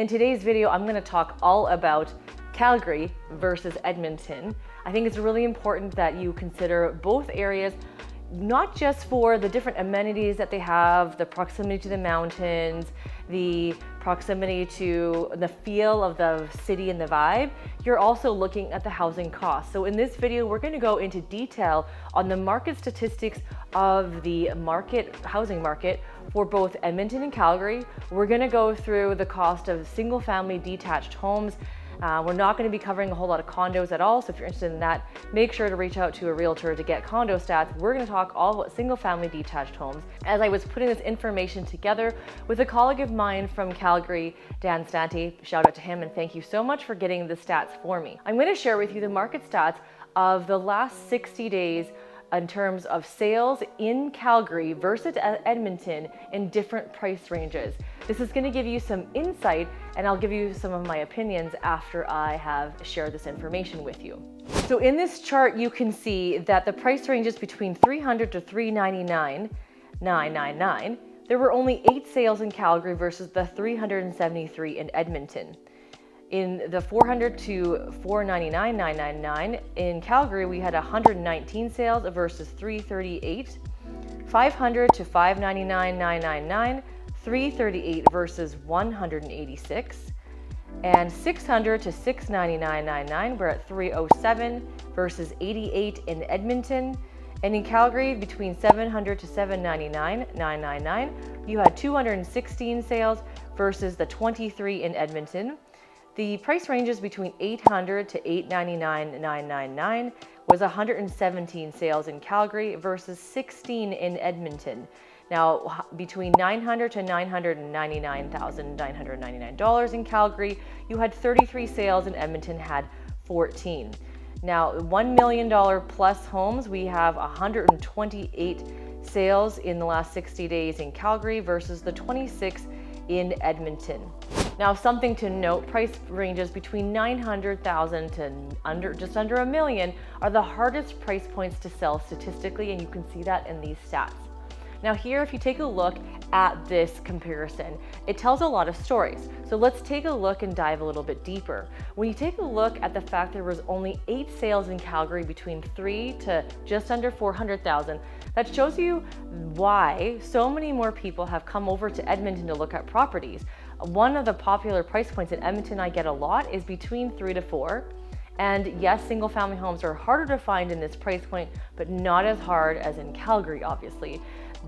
In today's video, I'm going to talk all about Calgary versus Edmonton. I think it's really important that you consider both areas, not just for the different amenities that they have, the proximity to the mountains, the proximity to the feel of the city and the vibe. You're also looking at the housing costs. So in this video, we're going to go into detail on the market statistics of the housing market for both Edmonton and Calgary. We're going to go through the cost of single family detached homes. We're not going to be covering a whole lot of condos at all, so if you're interested in that, make sure to reach out to a realtor to get condo stats. We're going to talk all about single family detached homes. As I was putting this information together with a colleague of mine from Calgary, Dan Stante, shout out to him and thank you so much for getting the stats for me. I'm going to share with you the market stats of the last 60 days in terms of sales in Calgary versus Edmonton in different price ranges. This is going to give you some insight, and I'll give you some of my opinions after I have shared this information with you. So in this chart, you can see that the price ranges between $300 to $399,999. There were only 8 sales in Calgary versus the 373 in Edmonton. In the $400 to $499,999 in Calgary, we had 119 sales versus 338. $500 to $599,999, 338 versus 186. And $600 to $699,999, we're at 307 versus 88 in Edmonton. And in Calgary, between $700 to $799,999, you had 216 sales versus the 23 in Edmonton. The price ranges between $800 to $899,999 was 117 sales in Calgary versus 16 in Edmonton. Now, between $900 to $999,999 in Calgary, you had 33 sales, and Edmonton had 14. Now, $1 million plus homes, we have 128 sales in the last 60 days in Calgary versus the 26 in Edmonton. Now, something to note, price ranges between $900,000 to just under $1 million are the hardest price points to sell statistically, and you can see that in these stats. Now here, if you take a look at this comparison, it tells a lot of stories. So let's take a look and dive a little bit deeper. When you take a look at the fact there was only 8 sales in Calgary between 3 to just under 400,000, that shows you why so many more people have come over to Edmonton to look at properties. One of the popular price points in Edmonton I get a lot is between 3 to 4. And yes, single family homes are harder to find in this price point, but not as hard as in Calgary, obviously.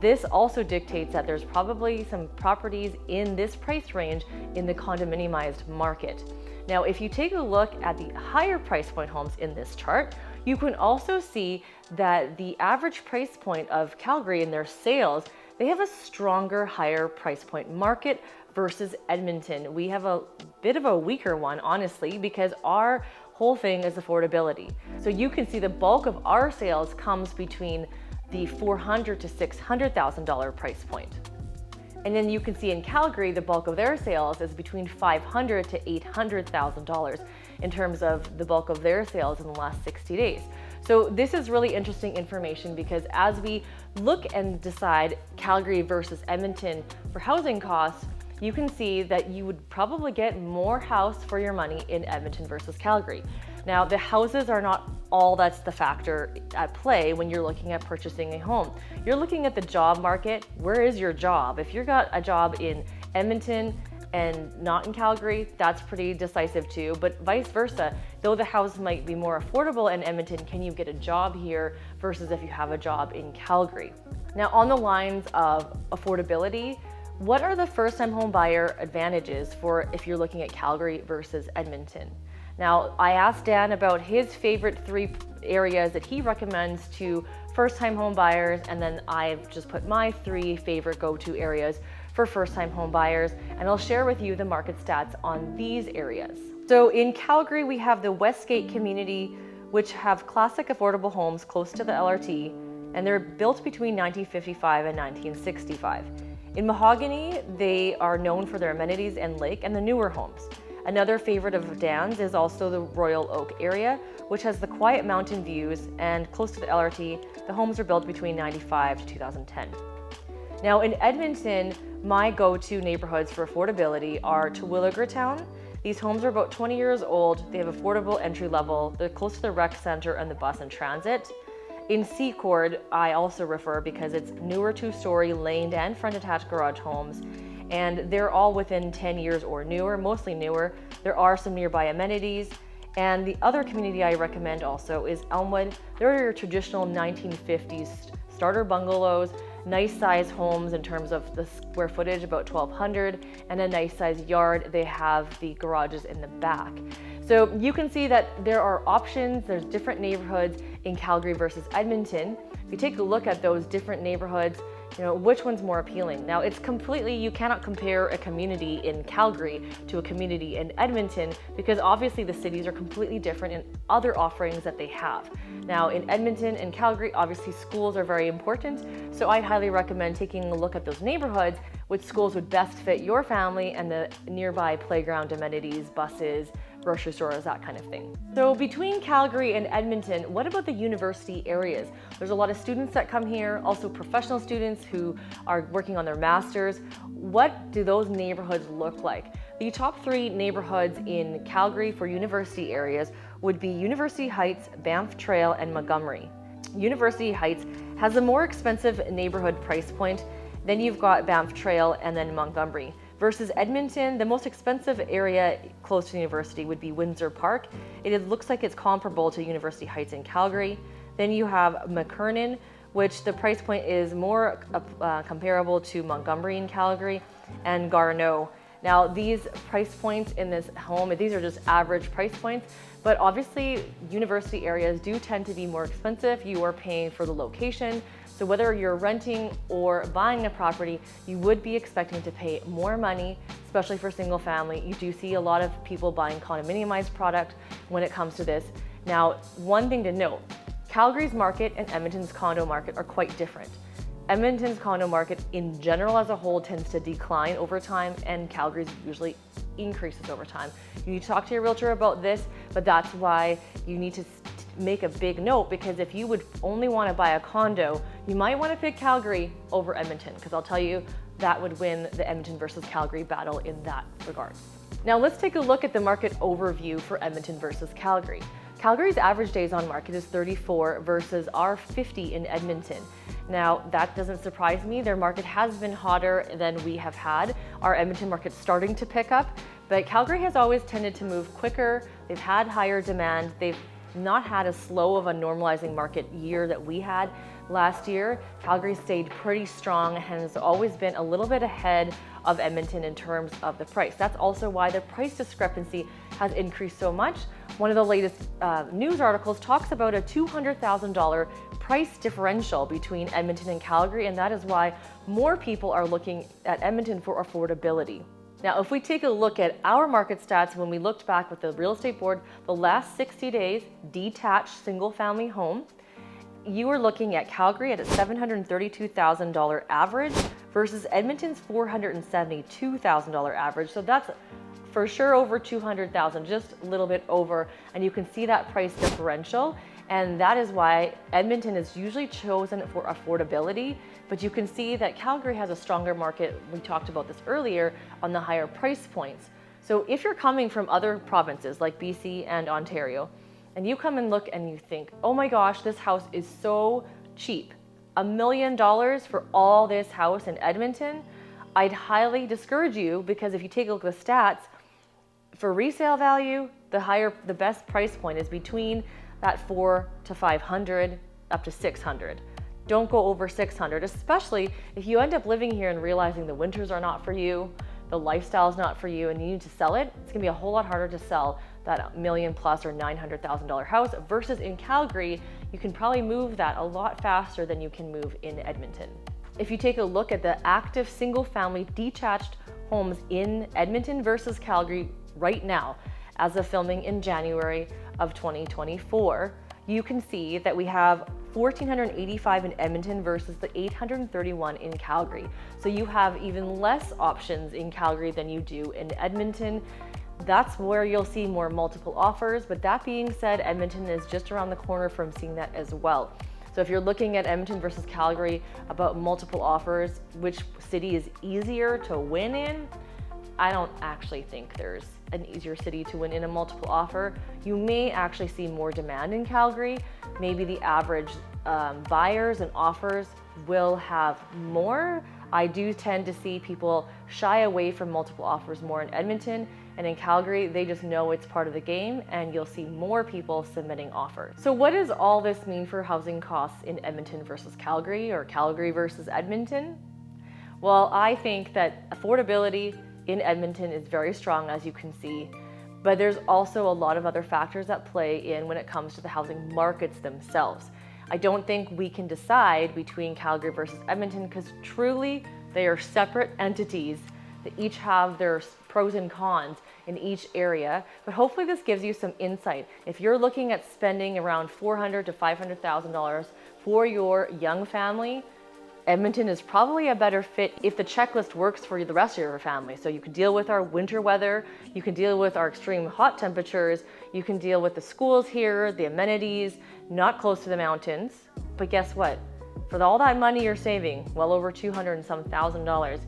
This also dictates that there's probably some properties in this price range in the condominiumized market. Now, if you take a look at the higher price point homes in this chart, you can also see that the average price point of Calgary in their sales, they have a stronger, higher price point market versus Edmonton. We have a bit of a weaker one, honestly, because our whole thing is affordability. So you can see the bulk of our sales comes between the $400,000 to $600,000 price point. And then you can see in Calgary, the bulk of their sales is between $500,000 to $800,000 in terms of the bulk of their sales in the last 60 days. So this is really interesting information because as we look and decide Calgary versus Edmonton for housing costs, you can see that you would probably get more house for your money in Edmonton versus Calgary. Now, the houses are not all that's the factor at play when you're looking at purchasing a home. You're looking at the job market. Where is your job? If you've got a job in Edmonton and not in Calgary, that's pretty decisive too, but vice versa. Though the house might be more affordable in Edmonton, can you get a job here versus if you have a job in Calgary? Now, on the lines of affordability, what are the first-time home buyer advantages for if you're looking at Calgary versus Edmonton? Now, I asked Dan about his favorite 3 areas that he recommends to first-time home buyers, and then I've just put my 3 favorite go-to areas for first-time home buyers, and I'll share with you the market stats on these areas. So in Calgary, we have the Westgate community, which have classic affordable homes close to the LRT, and they're built between 1955 and 1965. In Mahogany, they are known for their amenities and lake and the newer homes. Another favorite of Dan's is also the Royal Oak area, which has the quiet mountain views and close to the LRT. The homes are built between 1995 to 2010. Now in Edmonton, my go-to neighborhoods for affordability are Terwillegar Town. These homes are about 20 years old. They have affordable entry level. They're close to the rec center and the bus and transit. In Secord, I also refer because it's newer 2-story laned and front attached garage homes, and they're all within 10 years or newer, mostly newer. There are some nearby amenities. And the other community I recommend also is Elmwood. They're your traditional 1950s starter bungalows, nice size homes in terms of the square footage, about 1,200, and a nice size yard. They have the garages in the back. So you can see that there are options. There's different neighborhoods in Calgary versus Edmonton. If you take a look at those different neighborhoods, which one's more appealing? Now it's completely, you cannot compare a community in Calgary to a community in Edmonton because obviously the cities are completely different in other offerings that they have. Now in Edmonton and Calgary, obviously schools are very important. So I highly recommend taking a look at those neighborhoods, which schools would best fit your family and the nearby playground amenities, buses, grocery stores, that kind of thing. So between Calgary and Edmonton, what about the university areas? There's a lot of students that come here, also professional students who are working on their masters. What do those neighborhoods look like? The top 3 neighborhoods in Calgary for university areas would be University Heights, Banff Trail, and Montgomery. University Heights has a more expensive neighborhood price point. Then you've got Banff Trail and then Montgomery. Versus Edmonton, the most expensive area close to the university would be Windsor Park. It looks like it's comparable to University Heights in Calgary. Then you have McKernan, which the price point is more comparable to Montgomery in Calgary, and Garneau. Now these price points in this home, these are just average price points, but obviously university areas do tend to be more expensive. You are paying for the location. So whether you're renting or buying a property, you would be expecting to pay more money, especially for single family. You do see a lot of people buying condominiumized product when it comes to this. Now, one thing to note, Calgary's market and Edmonton's condo market are quite different. Edmonton's condo market in general as a whole tends to decline over time, and Calgary's usually increases over time. You need to talk to your realtor about this, but that's why you need to make a big note, because if you would only want to buy a condo, you might want to pick Calgary over Edmonton, because I'll tell you that would win the Edmonton versus Calgary battle in that regard. Now let's take a look at the market overview for Edmonton versus Calgary. Calgary's average days on market is 34 versus our 50 in Edmonton. Now that doesn't surprise me. Their market has been hotter than we have had. Our Edmonton market's starting to pick up, but Calgary has always tended to move quicker. They've had higher demand. They've not had as slow of a normalizing market year that we had last year. Calgary stayed pretty strong and has always been a little bit ahead of Edmonton in terms of the price. That's also why the price discrepancy has increased so much. One of the latest news articles talks about a $200,000 price differential between Edmonton and Calgary, and that is why more people are looking at Edmonton for affordability. Now, if we take a look at our market stats, when we looked back with the real estate board, the last 60 days, detached single family home, you were looking at Calgary at a $732,000 average versus Edmonton's $472,000 average. So that's for sure over 200,000, just a little bit over. And you can see that price differential. And that is why Edmonton is usually chosen for affordability, but you can see that Calgary has a stronger market. We talked about this earlier on the higher price points. So if you're coming from other provinces like BC and Ontario, and you come and look and you think, oh my gosh, this house is so cheap, $1 million for all this house in Edmonton, I'd highly discourage you, because if you take a look at the stats, for resale value, the best price point is between that 400 to 500 up to 600. Don't go over 600, especially if you end up living here and realizing the winters are not for you, the lifestyle is not for you, and you need to sell it. It's gonna be a whole lot harder to sell that $1 million plus or $900,000 house versus in Calgary, you can probably move that a lot faster than you can move in Edmonton. If you take a look at the active single family detached homes in Edmonton versus Calgary right now, as of filming in January of 2024, you can see that we have 1,485 in Edmonton versus the 831 in Calgary. So you have even less options in Calgary than you do in Edmonton. That's where you'll see more multiple offers. But that being said, Edmonton is just around the corner from seeing that as well. So if you're looking at Edmonton versus Calgary about multiple offers, which city is easier to win in? I don't actually think there's an easier city to win in a multiple offer. You may actually see more demand in Calgary. Maybe the average buyers and offers will have more. I do tend to see people shy away from multiple offers more in Edmonton, and in Calgary, they just know it's part of the game, and you'll see more people submitting offers. So what does all this mean for housing costs in Edmonton versus Calgary, or Calgary versus Edmonton? Well, I think that affordability in Edmonton is very strong, as you can see, but there's also a lot of other factors that play in when it comes to the housing markets themselves. I don't think we can decide between Calgary versus Edmonton because truly they are separate entities that each have their pros and cons in each area. But hopefully this gives you some insight. If you're looking at spending around $400,000 to $500,000 for your young family, Edmonton is probably a better fit if the checklist works for the rest of your family. So you can deal with our winter weather, you can deal with our extreme hot temperatures, you can deal with the schools here, the amenities, not close to the mountains. But guess what? For all that money you're saving, well over $200,000 and some $1,000,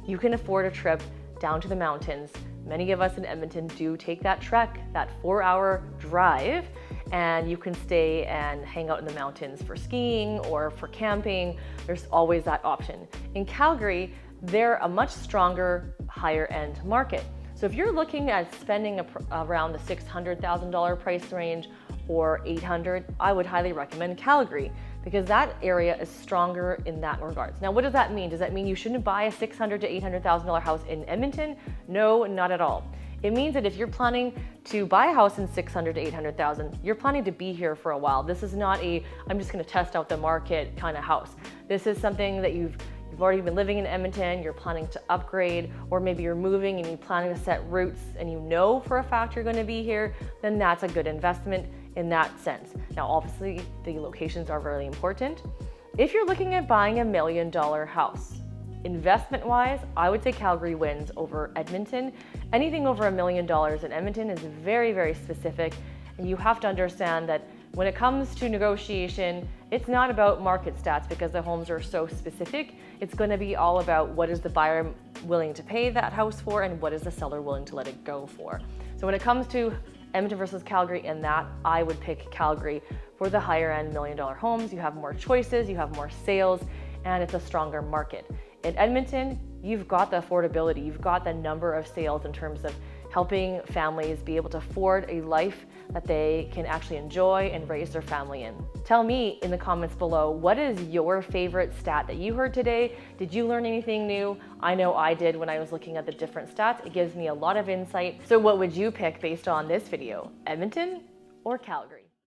you can afford a trip down to the mountains. Many of us in Edmonton do take that trek, that 4-hour drive, and you can stay and hang out in the mountains for skiing or for camping. There's always that option. In Calgary, they're a much stronger, higher end market. So if you're looking at spending around the $600,000 price range or $800,000, I would highly recommend Calgary because that area is stronger in that regards. Now, what does that mean? Does that mean you shouldn't buy a $600,000 to $800,000 house in Edmonton? No, not at all. It means that if you're planning to buy a house in $600,000 to $800,000, you're planning to be here for a while. This is not I'm just gonna test out the market kind of house. This is something that you've already been living in Edmonton, you're planning to upgrade, or maybe you're moving and you're planning to set roots and you know for a fact you're gonna be here, then that's a good investment in that sense. Now, obviously, the locations are really important. If you're looking at buying $1 million house, investment-wise, I would say Calgary wins over Edmonton. Anything over $1 million in Edmonton is very, very specific, and you have to understand that when it comes to negotiation, it's not about market stats because the homes are so specific. It's going to be all about what is the buyer willing to pay that house for and what is the seller willing to let it go for. So when it comes to Edmonton versus Calgary and that, I would pick Calgary for the higher end $1 million homes. You have more choices, you have more sales, and it's a stronger market. In Edmonton, you've got the affordability, you've got the number of sales in terms of helping families be able to afford a life that they can actually enjoy and raise their family in. Tell me in the comments below, what is your favorite stat that you heard today? Did you learn anything new? I know I did when I was looking at the different stats. It gives me a lot of insight. So what would you pick based on this video? Edmonton or Calgary?